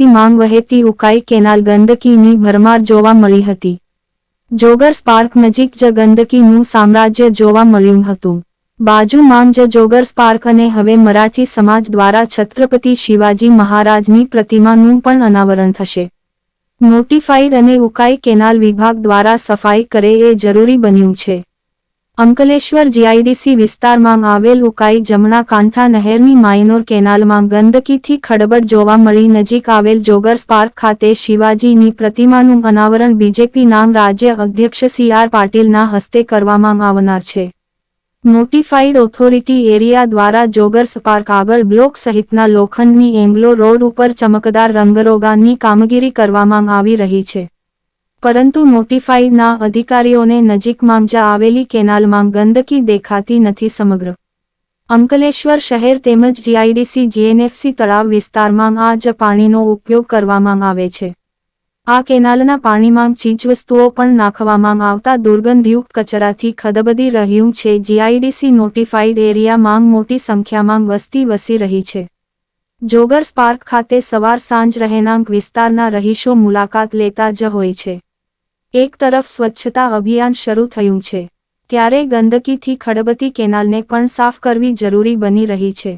માંગ વહેતી ઉકાઈ કેનાલ ગંદકીની ભરમાર જોવા મળી હતી. જોગર્સ પાર્ક નજીક જ ગંદકીનું સામ્રાજ્ય જોવા મળ્યું હતું. બાજુમાં જ જોગર્સ પાર્ક અને હવે મરાઠી સમાજ દ્વારા છત્રપતિ શિવાજી મહારાજની પ્રતિમાનું પણ અનાવરણ થશે. નોટિફાઈડ અને ઉકાઈ કેનાલ વિભાગ દ્વારા સફાઈ કરે એ જરૂરી બન્યું છે. અંકલેશ્વર જીઆઈડીસી વિસ્તારમાં આવેલ ઉકાઈ જમણા કાંઠા નહેરની માઇનોર કેનાલમાં ગંદકીથી ખડબડ જોવા મળી. નજીક આવેલ જોગર્સ પાર્ક ખાતે શિવાજીની પ્રતિમાનું અનાવરણ બીજેપીના રાજ્ય અધ્યક્ષ સી.આર. પાટીલના હસ્તે કરવામાં આવનાર છે. નોટિફાઈડ ઓથોરિટી એરિયા દ્વારા જોગર્સ પાર્ક આગળ બ્લોક સહિતના લોખંડની એંગ્લો રોડ ઉપર ચમકદાર રંગરોગાનની કામગીરી કરવામાં આવી રહી છે. પરંતુ નોટિફાઈડના અધિકારીઓને નજીકમાં જ આવેલી કેનાલમાં ગંદકી દેખાતી નથી. સમગ્ર અંકલેશ્વર શહેર તેમજ જીઆઈડીસી જીએનએફસી તળાવ વિસ્તારમાં આ જ પાણીનો ઉપયોગ કરવામાં આવે છે. આ કેનાલના પાણીમાં ચીજવસ્તુઓ પણ નાખવામાં આવતા દુર્ગંધયુક્ત કચરાથી ખદબદી રહ્યું છે. જીઆઈડીસી નોટિફાઈડ એરિયામાં મોટી સંખ્યામાં વસ્તી વસી રહી છે. જોગર્સ પાર્ક ખાતે સવાર સાંજ રહેણાંક વિસ્તારના રહીશો મુલાકાત લેતા જ હોય છે. એક તરફ સ્વચ્છતા અભિયાન શરૂ થયું છે, ત્યારે ગંદકીથી ખડબતી કેનાલને પણ સાફ કરવી જરૂરી બની રહી છે.